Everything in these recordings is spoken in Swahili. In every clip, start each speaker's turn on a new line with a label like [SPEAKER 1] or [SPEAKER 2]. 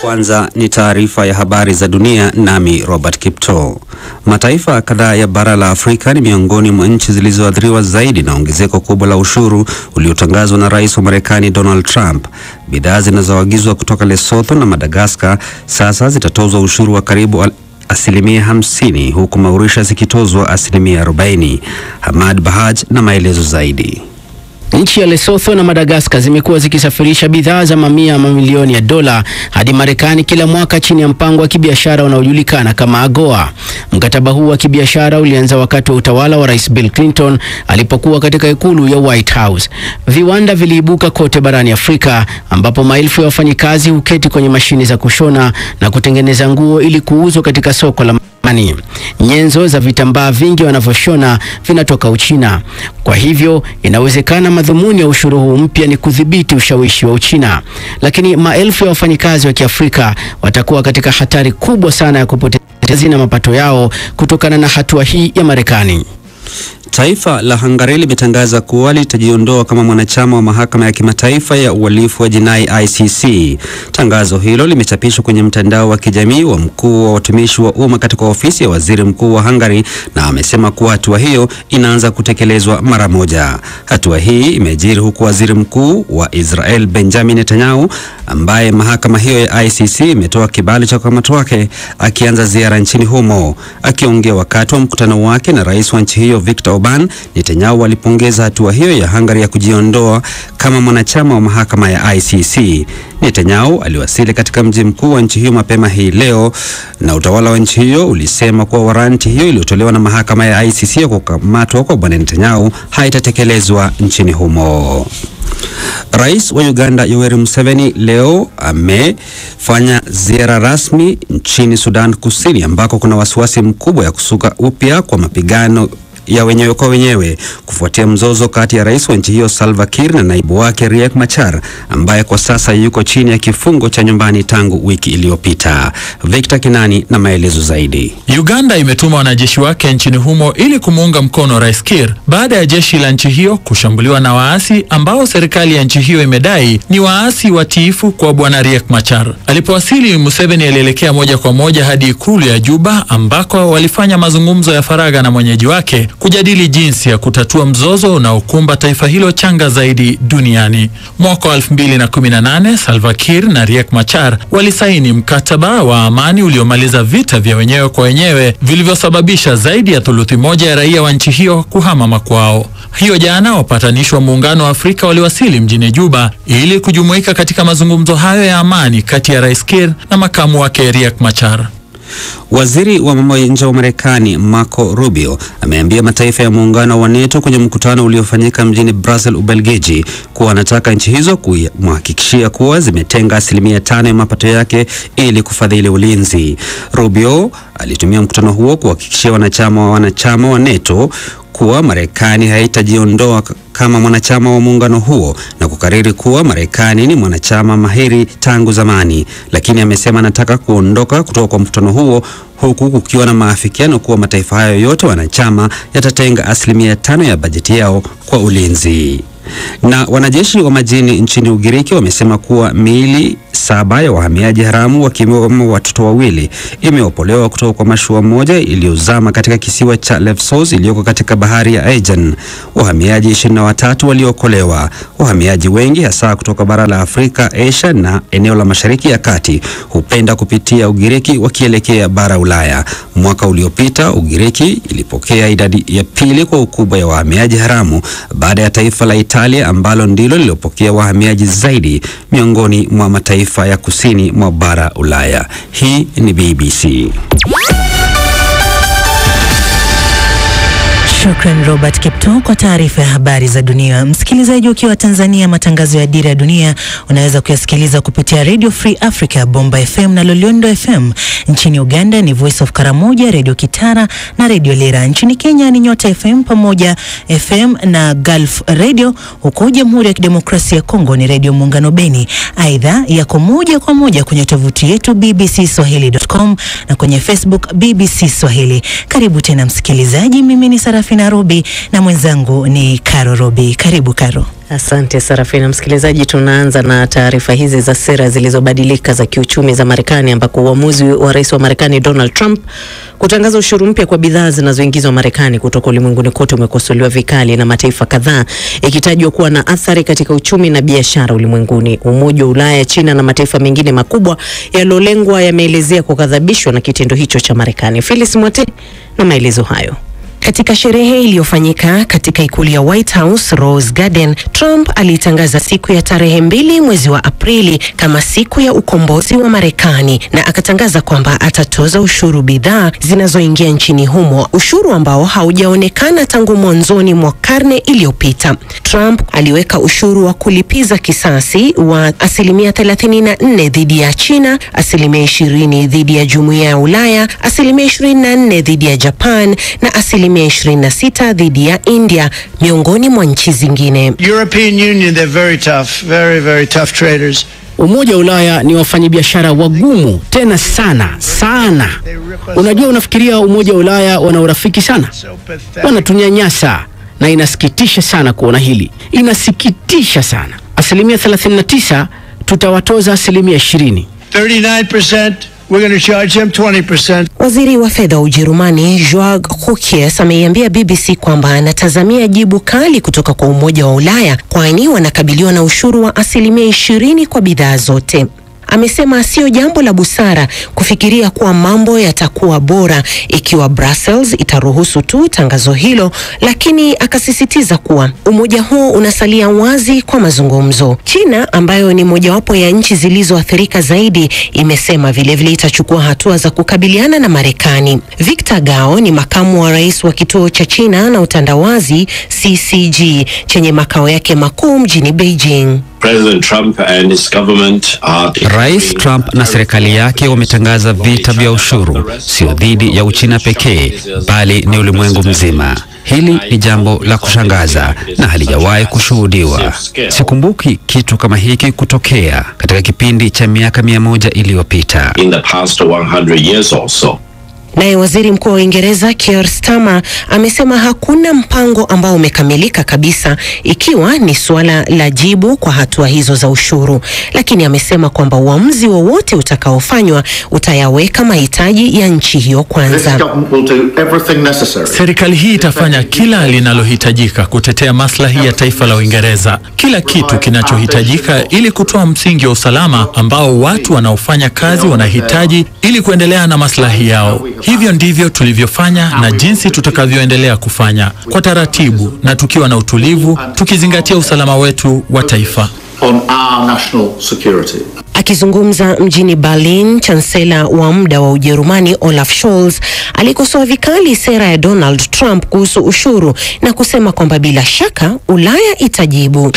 [SPEAKER 1] Kwanza ni taarifa ya habari za dunia, nami Robert Kipto. Mataifa kadhaa ya bara la Afrika ni miongoni mwa nchi zilizoathiriwa zaidi na ongezeko kubwa la ushuru uliotangazwa na Rais wa Marekani Donald Trump. Bidhaa zinazoagizwa kutoka Lesotho na Madagascar sasa zitatozwa ushuru wa karibu asilimia 50 huku Mauritius ikitozwa asilimia 40. Hamad Bahaj na maelezo zaidi.
[SPEAKER 2] Nchi ya Lesotho na Madagascar zimekuwa zikisafirisha bidhaa za mamilioni ya dola hadi Marekani kila mwaka chini ya mpango wa kibiashara unaojulikana kama AGOA. Mkataba huu wa kibiashara ulianza wakati wa utawala wa Rais Bill Clinton alipokuwa katika ikulu ya White House. Viwanda viliibuka kote barani Afrika ambapo maelfu ya wafanyikazi huketi kwenye mashini za kushona na kutengeneza nguo ili kuuzwa katika soko la Mani. Nyenzo za vitambaa vingi wanavyoshona vinatoka Uchina. Kwa hivyo inawezekana madhumuni ya ushuru huu mpya ni kudhibiti ushawishi wa Uchina. Lakini maelfu ya wafanyikazi wa Kiafrika watakuwa katika hatari kubwa sana ya kupoteza na mapato yao kutokana na hatua hii ya Marekani.
[SPEAKER 1] Taifa la Hungary limetangaza kuwa litajiondoa kama mwanachama wa mahakama ya kimataifa ya uhalifu wa jinai ICC. Tangazo hilo limechapishwa kwenye mtandao wa kijamii wa mkuu wa watumishi wa umma katika ofisi ya waziri mkuu wa Hungary, na amesema kuwa hatua hiyo inaanza kutekelezwa mara moja. Hatua hii imejiri huku waziri mkuu wa Israel Benjamin Netanyahu, ambaye mahakama hiyo ya ICC imetoa kibali cha kukamatwa kwake, akianza ziara nchini humo. Akiongea wakati wa mkutano wake na rais wa nchi hiyo Viktor Orbán, Netanyahu alipongeza hatua hiyo ya Hungary ya kujiondoa kama mwanachama wa mahakama ya ICC. Netanyahu aliwasili katika mji mkuu wa nchi hiyo mapema hii leo, na utawala wa nchi hiyo ulisema kuwa waranti hiyo iliyotolewa na mahakama ya ICC ya kukamatwa kwa bwana Netanyahu haitatekelezwa nchini humo. Rais wa Uganda Yoweri Museveni leo amefanya ziara rasmi nchini Sudan Kusini, ambako kuna wasiwasi mkubwa ya kusuka upya kwa mapigano ya wenyewe kwa wenyewe kufuatia mzozo kati ya rais wa nchi hiyo Salva Kiir na naibu wake Riek Machar, ambaye kwa sasa yuko chini ya kifungo cha nyumbani tangu wiki iliyopita. Victor Kinani na maelezo zaidi.
[SPEAKER 3] Uganda imetuma wanajeshi wake nchini humo ili kumuunga mkono Rais Kiir baada ya jeshi la nchi hiyo kushambuliwa na waasi ambao serikali ya nchi hiyo imedai ni waasi watiifu kwa bwana Riek Machar. Alipowasili, Museveni alielekea moja kwa moja hadi ikulu ya Juba ambako walifanya mazungumzo ya faragha na mwenyeji wake kujadili jinsi ya kutatua mzozo unaokumba taifa hilo changa zaidi duniani. Mwaka wa 2018 Salva Kiir na Riek Machar walisaini mkataba wa amani uliomaliza vita vya wenyewe kwa wenyewe vilivyosababisha zaidi ya thuluthi moja ya raia wa nchi hiyo kuhama makwao. Hiyo jana wapatanishi wa Muungano wa Afrika waliwasili mjini Juba ili kujumuika katika mazungumzo hayo ya amani kati ya Rais Kiir na makamu wake Riek Machar.
[SPEAKER 1] Waziri wa mambo ya nje wa Marekani Marco Rubio ameambia mataifa ya muungano wa NATO kwenye mkutano uliofanyika mjini Brussels, Ubelgiji, kuwa anataka nchi hizo kumhakikishia kuwa zimetenga asilimia 5 ya mapato yake ili kufadhili ulinzi. Rubio alitumia mkutano huo kuhakikishia wanachama wa NATO kuwa Marekani haitajiondoa kama mwanachama wa muungano huo, na kukariri kuwa Marekani ni mwanachama mahiri tangu zamani, lakini amesema anataka kuondoka kutoka kwa mkutano huo huku kukiwa na maafikiano kuwa mataifa hayo yote wanachama yatatenga asilimia 5 ya bajeti yao kwa ulinzi. Na wanajeshi wa majini nchini Ugiriki wamesema kuwa miili 7 ya wahamiaji haramu wakiwemo watoto 2 imeopolewa kutoka kwa mashua moja iliyozama katika kisiwa cha Lesvos iliyoko katika bahari ya Aegean. Wahamiaji 23 waliokolewa. Wahamiaji wengi hasa kutoka bara la Afrika, Asia na eneo la Mashariki ya Kati hupenda kupitia Ugiriki wakielekea bara Ulaya. Mwaka uliopita Ugiriki ilipokea idadi ya pili kwa ukubwa ya wahamiaji haramu baada ya taifa la Italia ambalo ndilo lililopokea wahamiaji zaidi miongoni mwa mataifa ya kusini mwa bara Ulaya. Hii ni BBC.
[SPEAKER 4] Shukran Robert Kipto kwa taarifa ya habari za dunia. Msikilizaji, ukiwa Tanzania, matangazo ya Dira ya Dunia unaweza kuyasikiliza kupitia Radio Free Africa, Bomba FM na Loliondo FM. Nchini Uganda ni Voice of Karamoja, Radio Kitara na Radio Lira. Nchini Kenya ni Nyota FM pamoja FM na Gulf Radio. Huko Jamhuri ya Kidemokrasia ya Kongo ni Radio Muungano Beni. Aidha yako moja kwa moja kwenye tovuti yetu bbcswahili.com na kwenye Facebook BBC Swahili. Karibu tena msikilizaji, mimi ni Sarafi Sarafina Robi na mwenzangu ni Karo Robi. Karibu Karo.
[SPEAKER 5] Asante Sarafina. Msikilizaji, tunaanza na taarifa hizi za sera zilizobadilika za kiuchumi za Marekani, ambako uamuzi wa rais wa Marekani Donald Trump kutangaza ushuru mpya kwa bidhaa zinazoingizwa Marekani kutoka ulimwenguni kote umekosolewa vikali na mataifa kadhaa, ikitajwa kuwa na athari katika uchumi na biashara ulimwenguni. Umoja wa Ulaya, China na mataifa mengine makubwa yalolengwa yameelezea kukadhabishwa na kitendo hicho cha Marekani. Phyllis Mwate na maelezo hayo.
[SPEAKER 6] Katika sherehe iliyofanyika katika ikulu ya White House, Rose Garden, Trump alitangaza siku ya tarehe 2 mwezi wa Aprili kama siku ya ukombozi wa Marekani, na akatangaza kwamba atatoza ushuru bidhaa zinazoingia nchini humo, ushuru ambao haujaonekana tangu mwanzoni mwa karne iliyopita. Trump aliweka ushuru wa kulipiza kisasi wa 34% dhidi ya China, 20% dhidi ya Jumuiya ya Ulaya, 24% dhidi ya Japan na 26% dhidi ya India, miongoni mwa nchi zingine.
[SPEAKER 7] European Union, they're very tough, very tough traders.
[SPEAKER 2] Umoja wa Ulaya ni wafanyabiashara wagumu tena sana. Unajua, unafikiria Umoja wa Ulaya wana urafiki sana? Wanatunyanyasa, na inasikitisha sana kuona hili. Inasikitisha sana. 39% tutawatoza 20%.
[SPEAKER 7] 39%. We're going to charge them 20%.
[SPEAKER 6] Waziri wa fedha wa Ujerumani Georg Kukies ameiambia BBC kwamba anatazamia jibu kali kutoka kwa Umoja wa Ulaya, kwani wanakabiliwa na ushuru wa 20% kwa bidhaa zote. Amesema sio jambo la busara kufikiria kuwa mambo yatakuwa bora ikiwa Brussels itaruhusu tu tangazo hilo, lakini akasisitiza kuwa umoja huo unasalia wazi kwa mazungumzo. China, ambayo ni mojawapo ya nchi zilizoathirika zaidi, imesema vilevile itachukua hatua za kukabiliana na Marekani. Victor Gao ni makamu wa rais wa kituo cha China na utandawazi CCG chenye makao yake makuu mjini Beijing.
[SPEAKER 8] President Trump and his government
[SPEAKER 1] Rais Trump na serikali yake wametangaza vita vya ushuru, sio dhidi ya Uchina pekee, bali ni ulimwengu mzima. Hili ni jambo la kushangaza na halijawahi kushuhudiwa. Sikumbuki kitu kama hiki kutokea katika kipindi cha miaka 100 iliyopita.
[SPEAKER 8] In the past 100 years or so.
[SPEAKER 6] Naye waziri mkuu wa Uingereza Keir Starmer amesema hakuna mpango ambao umekamilika kabisa, ikiwa ni suala la jibu kwa hatua hizo za ushuru, lakini amesema kwamba uamuzi wowote utakaofanywa utayaweka mahitaji ya nchi hiyo kwanza.
[SPEAKER 3] Serikali hii itafanya kila linalohitajika kutetea maslahi ya taifa la Uingereza, kila kitu kinachohitajika ili kutoa msingi wa usalama ambao watu wanaofanya kazi wanahitaji ili kuendelea na maslahi yao. Hivyo ndivyo tulivyofanya na jinsi tutakavyoendelea kufanya, kwa taratibu na tukiwa na utulivu, tukizingatia usalama wetu wa taifa.
[SPEAKER 6] Akizungumza mjini Berlin, chansela wa muda wa Ujerumani Olaf Scholz alikosoa vikali sera ya Donald Trump kuhusu ushuru na kusema kwamba bila shaka Ulaya itajibu.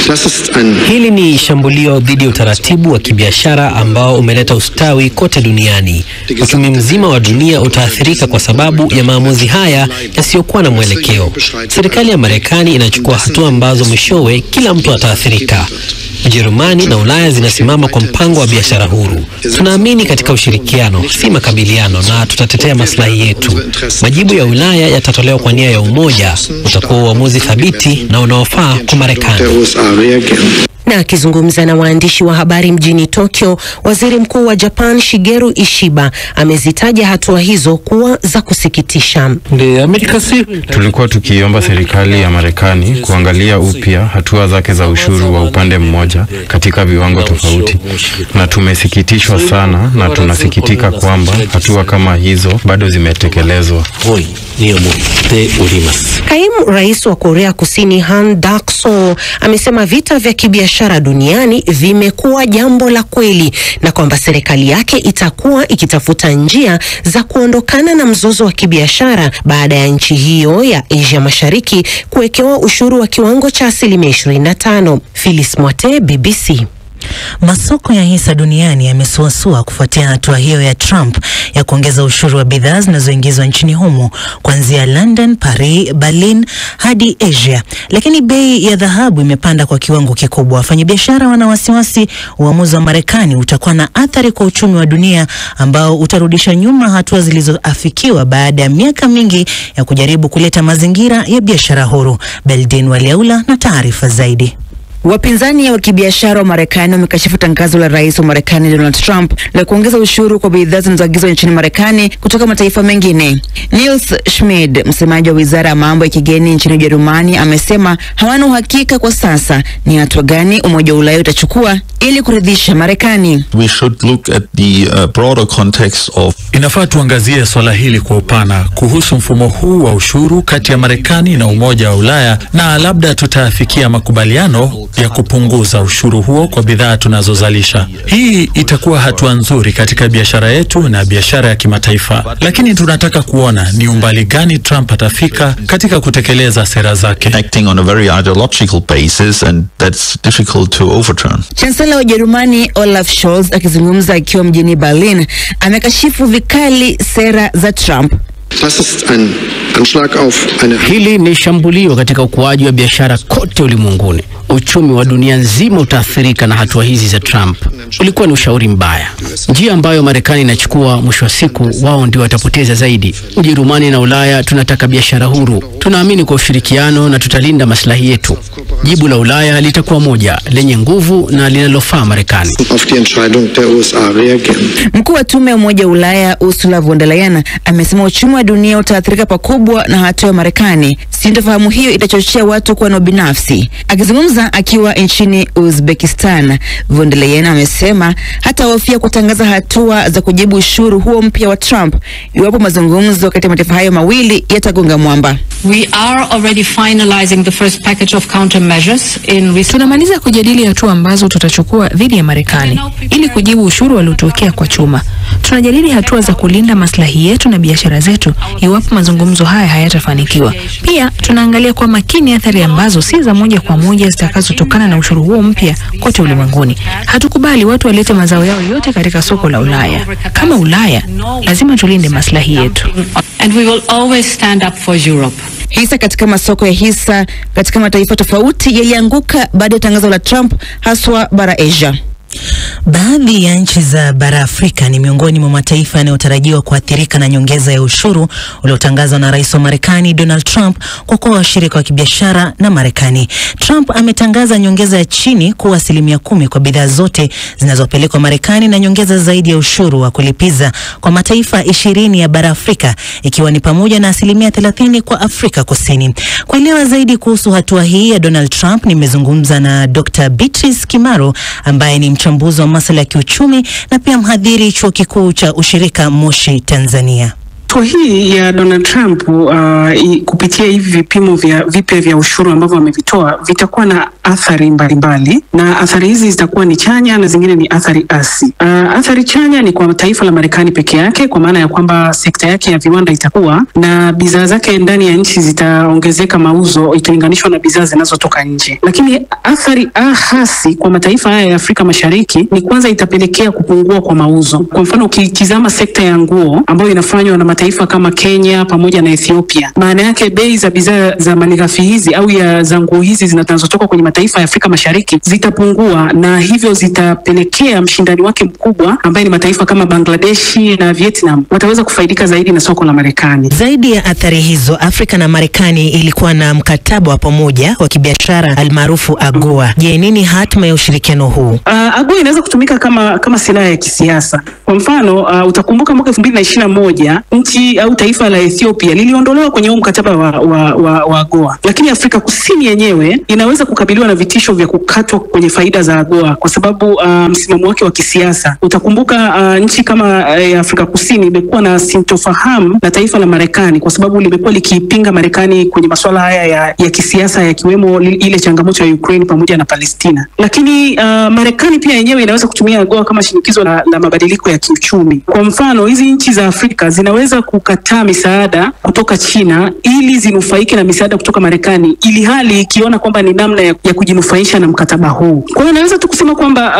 [SPEAKER 9] Hili ni shambulio dhidi ya utaratibu wa kibiashara ambao umeleta ustawi kote duniani. Uchumi mzima wa dunia utaathirika kwa sababu ya maamuzi haya yasiyokuwa na mwelekeo. Serikali ya Marekani inachukua hatua ambazo mwishowe kila mtu ataathirika. Ujerumani na Ulaya zinasimama kwa mpango wa biashara huru. Tunaamini katika ushirikiano, si makabiliano, na tutatetea maslahi yetu. Majibu ya Ulaya yatatolewa kwa nia ya umoja. Utakuwa uamuzi thabiti na unaofaa kwa Marekani.
[SPEAKER 6] Na akizungumza na waandishi wa habari mjini Tokyo, waziri mkuu wa Japan Shigeru Ishiba amezitaja hatua hizo kuwa za kusikitisha.
[SPEAKER 10] Tulikuwa tukiomba serikali ya Marekani kuangalia upya hatua zake za ushuru wa upande mmoja katika viwango tofauti, na tumesikitishwa sana na tunasikitika kwamba hatua kama hizo bado zimetekelezwa.
[SPEAKER 6] Kaimu rais wa Korea Kusini Han Duck-soo amesema vita vya kibiashara duniani vimekuwa jambo la kweli na kwamba serikali yake itakuwa ikitafuta njia za kuondokana na mzozo wa kibiashara baada ya nchi hiyo ya Asia Mashariki kuwekewa ushuru wa kiwango cha 25%. Phyllis Mwate, BBC.
[SPEAKER 4] Masoko ya hisa duniani yamesuasua kufuatia hatua hiyo ya Trump ya kuongeza ushuru wa bidhaa zinazoingizwa nchini humo kuanzia London, Paris, Berlin hadi Asia. Lakini bei ya dhahabu imepanda kwa kiwango kikubwa. Wafanyabiashara wana wasiwasi uamuzi wa Marekani utakuwa na athari kwa uchumi wa dunia ambao utarudisha nyuma hatua zilizoafikiwa baada ya miaka mingi ya kujaribu kuleta mazingira ya biashara huru. Beldin Waliaula na taarifa zaidi.
[SPEAKER 11] Wapinzani wa kibiashara wa Marekani wamekashifu tangazo la rais wa Marekani Donald Trump la kuongeza ushuru kwa bidhaa zinazoagizwa nchini Marekani kutoka mataifa mengine. Nils Schmid, msemaji wa wizara ya mambo ya kigeni nchini Ujerumani, amesema hawana uhakika kwa sasa ni hatua gani Umoja wa Ulaya utachukua ili kuridhisha Marekani.
[SPEAKER 12] We should look at the broader context of.
[SPEAKER 3] Inafaa tuangazie swala hili kwa upana kuhusu mfumo huu wa ushuru kati ya Marekani na Umoja wa Ulaya, na labda tutafikia makubaliano ya kupunguza ushuru huo kwa bidhaa tunazozalisha. Hii itakuwa hatua nzuri katika biashara yetu na biashara ya kimataifa, lakini tunataka kuona ni umbali gani Trump atafika katika kutekeleza sera zake.
[SPEAKER 12] Acting on a very ideological basis, and that's difficult to overturn.
[SPEAKER 11] Chancellor wa Ujerumani Olaf Scholz akizungumza akiwa mjini Berlin amekashifu vikali sera za Trump.
[SPEAKER 2] Hili ni shambulio katika ukuaji wa biashara kote ulimwenguni. Uchumi wa dunia nzima utaathirika na hatua hizi za Trump. Ulikuwa ni ushauri mbaya. Njia ambayo Marekani inachukua, mwisho wa siku wao ndio watapoteza zaidi. Ujerumani na Ulaya tunataka biashara huru. Tunaamini kwa ushirikiano na tutalinda maslahi yetu. Jibu la Ulaya litakuwa moja, lenye nguvu na linalofaa Marekani.
[SPEAKER 11] Mkuu wa tume ya Umoja wa Ulaya Ursula von der Leyen amesema uchumi wa dunia utaathirika pakubwa na hatua ya Marekani. Sintofahamu hiyo itachochea watu kuwa na binafsi. Akizungumza akiwa nchini Uzbekistan, von der Leyen amesema hata hofia kutangaza hatua za kujibu ushuru huo mpya wa Trump iwapo mazungumzo kati ya mataifa hayo mawili yatagonga mwamba.
[SPEAKER 13] We are already finalizing the first package of countermeasures in.
[SPEAKER 14] Tunamaliza kujadili hatua ambazo tutachukua dhidi ya Marekani ili kujibu ushuru waliotuwekea kwa chuma. Tunajadili hatua za kulinda maslahi yetu na biashara zetu iwapo mazungumzo haya hayatafanikiwa. Pia tunaangalia kwa makini athari ambazo si za moja kwa moja zitakazotokana na ushuru huo mpya kote ulimwenguni. Hatukubali watu walete mazao yao yote katika soko la Ulaya. Kama Ulaya, lazima tulinde maslahi yetu.
[SPEAKER 13] And we will always stand up for Europe.
[SPEAKER 11] Hisa katika masoko ya hisa katika mataifa tofauti yalianguka baada ya tangazo la Trump, haswa bara Asia.
[SPEAKER 4] Baadhi ya nchi za bara Afrika ni miongoni mwa mataifa yanayotarajiwa kuathirika na nyongeza ya ushuru uliotangazwa na rais wa Marekani Donald Trump kwa kuwa washirika wa kibiashara na Marekani. Trump ametangaza nyongeza ya chini kuwa 10% kwa bidhaa zote zinazopelekwa Marekani na nyongeza zaidi ya ushuru wa kulipiza kwa mataifa 20 ya bara Afrika, ikiwa ni pamoja na 30% kwa Afrika Kusini. Kuelewa zaidi kuhusu hatua hii ya Donald Trump, nimezungumza na Dr. Beatrice Kimaro ambaye ni mchambuzi wa masuala ya kiuchumi na pia mhadhiri chuo kikuu cha ushirika Moshi, Tanzania.
[SPEAKER 15] Hatua hii ya Donald Trump kupitia hivi vipimo vipya vya ushuru ambavyo wamevitoa vitakuwa na athari mbalimbali, na athari hizi zitakuwa ni chanya na zingine ni athari asi. Athari chanya ni kwa taifa la Marekani peke yake, kwa maana ya kwamba sekta yake ya viwanda itakuwa na bidhaa zake ndani ya nchi zitaongezeka mauzo ikilinganishwa na bidhaa zinazotoka nje. Lakini athari hasi kwa mataifa haya ya Afrika Mashariki ni kwanza itapelekea kupungua kwa mauzo. Kwa mfano, ukitizama sekta ya nguo ambayo inafanywa na mataifa kama Kenya pamoja na Ethiopia, maana yake bei za bidhaa za malighafi hizi au za nguo hizi zinazotoka kwenye mataifa ya Afrika Mashariki zitapungua, na hivyo zitapelekea mshindani wake mkubwa ambaye ni mataifa kama Bangladeshi na Vietnam wataweza kufaidika zaidi na soko la Marekani.
[SPEAKER 4] Zaidi ya athari hizo, Afrika na Marekani ilikuwa na mkataba wa pamoja wa kibiashara almaarufu AGOA. Je, nini hatma ya ushirikiano huu?
[SPEAKER 15] AGOA inaweza kutumika kama silaha ya kisiasa. Kwa mfano, utakumbuka mwaka 2021 nchi au taifa la Ethiopia liliondolewa kwenye mkataba wa AGOA, lakini Afrika Kusini yenyewe inaweza kukabiliwa na vitisho vya kukatwa kwenye faida za AGOA kwa sababu msimamo wake wa kisiasa. Utakumbuka nchi kama Afrika Kusini imekuwa na sintofahamu na taifa la Marekani kwa sababu limekuwa likiipinga Marekani kwenye masuala haya ya kisiasa, yakiwemo ile changamoto ya Ukraine pamoja na Palestina. Lakini Marekani pia yenyewe inaweza kutumia AGOA kama shinikizo la mabadiliko ya kiuchumi. Kwa mfano, hizi nchi za Afrika zinaweza zinaweza kukataa misaada kutoka China ili zinufaike na misaada kutoka Marekani, ili hali ikiona kwamba ni namna ya kujinufaisha na mkataba huu. Kwa hiyo naweza tu kusema kwamba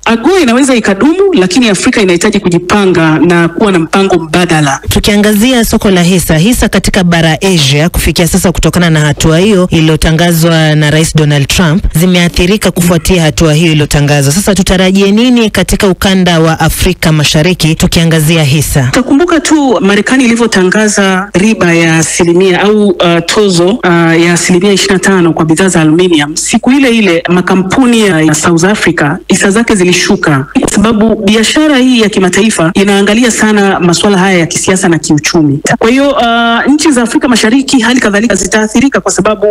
[SPEAKER 15] AGOA inaweza ikadumu, lakini Afrika inahitaji kujipanga na kuwa na mpango mbadala.
[SPEAKER 4] Tukiangazia soko la hisa katika bara Asia kufikia sasa, kutokana na hatua hiyo iliyotangazwa na Rais Donald Trump, zimeathirika kufuatia hatua hiyo iliyotangazwa. Sasa tutarajie nini katika ukanda wa Afrika Mashariki tukiangazia hisa?
[SPEAKER 15] Utakumbuka tu Marekani ilivyotangaza riba ya asilimia au tozo ya asilimia 25 kwa bidhaa za aluminium. Siku ile ile makampuni ya South Africa hisa zake zilishuka, kwa sababu biashara hii ya kimataifa inaangalia sana masuala haya ya kisiasa na kiuchumi. Kwa hiyo nchi za Afrika Mashariki hali kadhalika zitaathirika, kwa sababu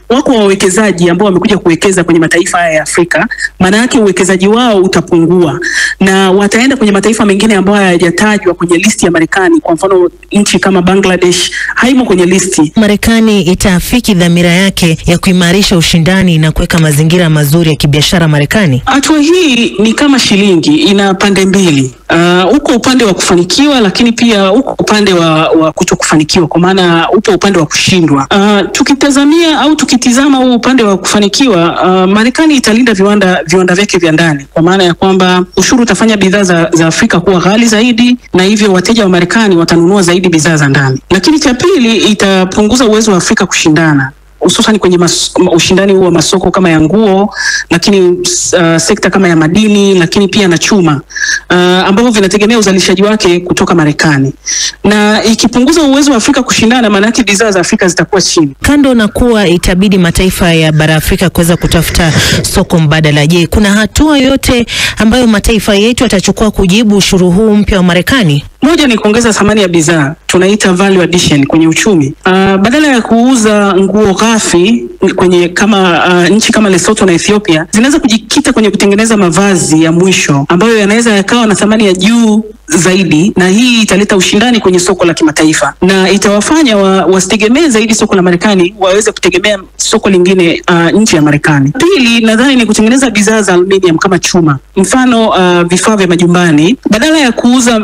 [SPEAKER 15] wako wawekezaji ambao wamekuja kuwekeza kwenye mataifa haya ya Afrika. Maana yake uwekezaji wao utapungua na wataenda kwenye mataifa mengine ambayo hayajatajwa kwenye listi ya Marekani. Kwa mfano nchi kama Bangladesh haimo kwenye listi.
[SPEAKER 4] Marekani itaafiki dhamira yake ya kuimarisha ushindani na kuweka mazingira mazuri ya kibiashara Marekani?
[SPEAKER 15] Hatua hii ni kama shilingi, ina pande mbili. Uko upande wa kufanikiwa, lakini pia uko upande wa kutokufanikiwa, kwa maana upo upande wa kushindwa. Tukitazamia au tukitizama huu upande wa kufanikiwa, Marekani italinda viwanda vyake vya ndani, kwa maana ya kwamba ushuru utafanya bidhaa za Afrika kuwa ghali zaidi, na hivyo wateja wa Marekani watanunua zaidi bidhaa za ndani. Lakini cha pili, itapunguza uwezo wa Afrika kushindana, hususan kwenye ushindani huu wa masoko kama ya nguo, lakini sekta kama ya madini, lakini pia na chuma ambavyo vinategemea uzalishaji wake kutoka Marekani. Na ikipunguza uwezo wa Afrika kushindana, maana yake bidhaa za Afrika zitakuwa chini.
[SPEAKER 4] Kando na kuwa itabidi mataifa ya bara Afrika kuweza kutafuta soko mbadala, je, kuna hatua yote ambayo mataifa yetu yatachukua kujibu ushuru huu mpya wa Marekani?
[SPEAKER 15] Moja ni kuongeza thamani ya bidhaa, tunaita value addition kwenye uchumi. Badala ya kuuza nguo ghafi kwenye nchi kama Lesotho na Ethiopia, zinaweza kujikita kwenye kutengeneza mavazi ya mwisho ambayo yanaweza yakawa na thamani ya juu zaidi, na hii italeta ushindani kwenye soko la kimataifa na itawafanya wasitegemee zaidi soko la Marekani, waweze kutegemea soko lingine nje ya Marekani. Pili, nadhani ni kutengeneza bidhaa za aluminium kama chuma, mfano vifaa vya majumbani. Badala ya kuuza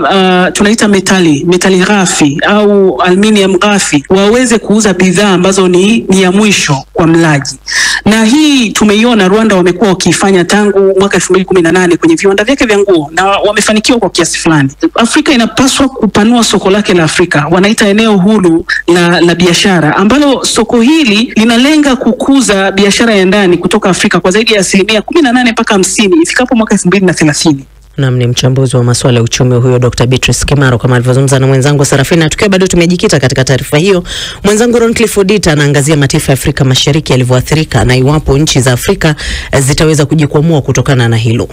[SPEAKER 15] tunaita metali ghafi au aluminium ghafi, waweze kuuza bidhaa ambazo ni ya mwisho kwa mlaji. Na hii tumeiona Rwanda wamekuwa wakifanya tangu mwaka 2018 kwenye viwanda vyake vya nguo, na wamefanikiwa kwa kiasi fulani. Afrika inapaswa kupanua soko lake la Afrika, wanaita eneo huru la biashara, ambalo soko hili linalenga kukuza biashara ya ndani kutoka Afrika kwa zaidi ya 18 mpaka 50 ifikapo mwaka 2030.
[SPEAKER 5] Naam, ni mchambuzi wa masuala ya uchumi huyo Dr. Beatrice Kimaro, kama alivyozungumza na mwenzangu Sarafina. Tukiwa bado tumejikita katika taarifa hiyo, mwenzangu Ron Clifford anaangazia mataifa ya Afrika Mashariki yalivyoathirika na iwapo nchi za Afrika zitaweza kujikwamua kutokana na hilo.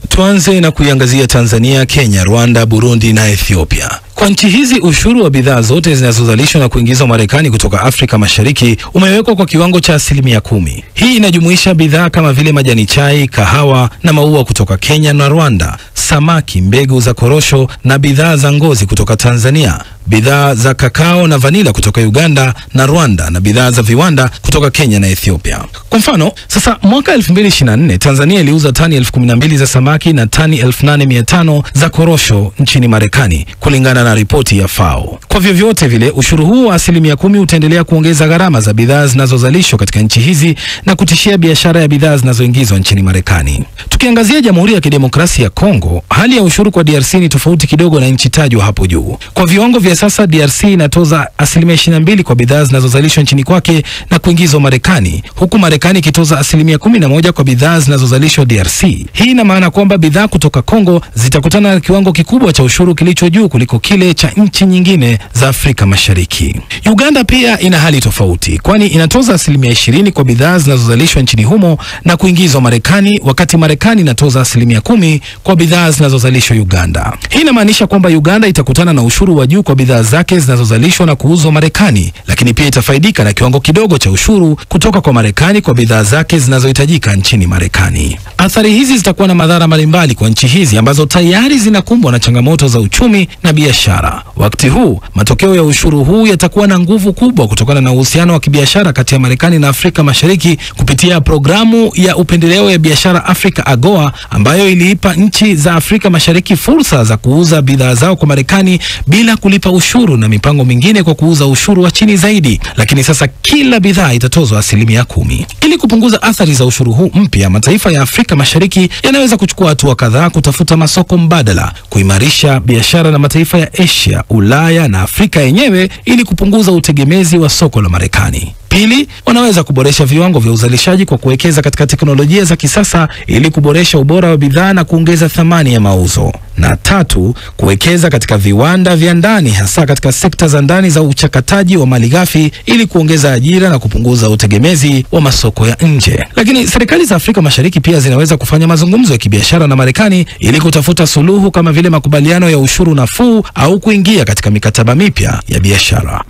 [SPEAKER 16] Tuanze na kuiangazia Tanzania, Kenya, Rwanda, Burundi na Ethiopia. Kwa nchi hizi ushuru wa bidhaa zote zinazozalishwa na kuingizwa Marekani kutoka Afrika Mashariki umewekwa kwa kiwango cha 10%. Hii inajumuisha bidhaa kama vile majani chai, kahawa na maua kutoka Kenya na Rwanda, samaki, mbegu za korosho na bidhaa za ngozi kutoka Tanzania, bidhaa za kakao na vanila kutoka Uganda na Rwanda, na bidhaa za viwanda kutoka Kenya na Ethiopia. Kwa mfano, sasa mwaka 2024 Tanzania iliuza tani 12,000 za samaki na tani 8,500 za korosho nchini Marekani, kulingana na ripoti ya FAO. Kwa vyovyote vile, ushuru huu wa 10% utaendelea kuongeza gharama za bidhaa zinazozalishwa katika nchi hizi na kutishia biashara ya bidhaa zinazoingizwa nchini Marekani. Tukiangazia Jamhuri ya Kidemokrasia ya Kongo, hali ya ushuru kwa DRC ni tofauti kidogo na nchi tajwa hapo juu. Kwa viwango vya sasa, DRC inatoza 22% kwa bidhaa zinazozalishwa nchini kwake na kuingizwa Marekani, huku Marekani ikitoza 11% kwa bidhaa zinazozalishwa DRC. Hii ina maana kwamba bidhaa kutoka Kongo zitakutana na kiwango kikubwa cha ushuru kilicho juu kuliko kile cha nchi nyingine za Afrika Mashariki. Uganda pia ina hali tofauti, kwani inatoza 20% kwa bidhaa zinazozalishwa nchini humo na kuingizwa Marekani, wakati Marekani inatoza 10% kwa bidhaa zinazozalishwa Uganda. Hii inamaanisha kwamba Uganda itakutana na ushuru wa juu kwa bidhaa zake zinazozalishwa na kuuzwa Marekani, lakini pia itafaidika na kiwango kidogo cha ushuru kutoka kwa Marekani kwa bidhaa zake zinazohitajika nchini Marekani. Athari hizi zitakuwa na madhara mbalimbali kwa nchi hizi ambazo tayari zinakumbwa na changamoto za uchumi na biashara. Wakati huu, matokeo ya ushuru huu yatakuwa na nguvu kubwa kutokana na uhusiano wa kibiashara kati ya Marekani na Afrika Mashariki kupitia programu ya upendeleo ya biashara Afrika AGOA, ambayo iliipa nchi za Afrika Mashariki fursa za kuuza bidhaa zao kwa Marekani bila kulipa ushuru na mipango mingine kwa kuuza ushuru wa chini zaidi, lakini sasa kila bidhaa itatozwa 10%. Ili kupunguza athari za ushuru huu mpya, mataifa ya Afrika Mashariki yanaweza kuchukua hatua kadhaa kutafuta masoko mbadala, kuimarisha biashara na mataifa ya Asia, Ulaya na Afrika yenyewe ili kupunguza utegemezi wa soko la Marekani. Pili, wanaweza kuboresha viwango vya uzalishaji kwa kuwekeza katika teknolojia za kisasa ili kuboresha ubora wa bidhaa na kuongeza thamani ya mauzo. Na tatu, kuwekeza katika viwanda vya ndani, hasa katika sekta za ndani za uchakataji wa malighafi ili kuongeza ajira na kupunguza utegemezi wa masoko ya nje. Lakini serikali za Afrika Mashariki pia zinaweza kufanya mazungumzo ya kibiashara na Marekani ili kutafuta suluhu kama vile makubaliano ya ushuru nafuu au kuingia katika mikataba mipya ya biashara.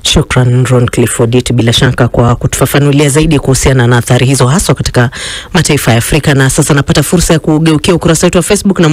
[SPEAKER 5] Shukran Ron Clifford, bila shaka kwa kutufafanulia zaidi kuhusiana na athari hizo haswa katika mataifa ya Afrika. Na sasa napata fursa ya kugeukia ukurasa wetu wa Facebook na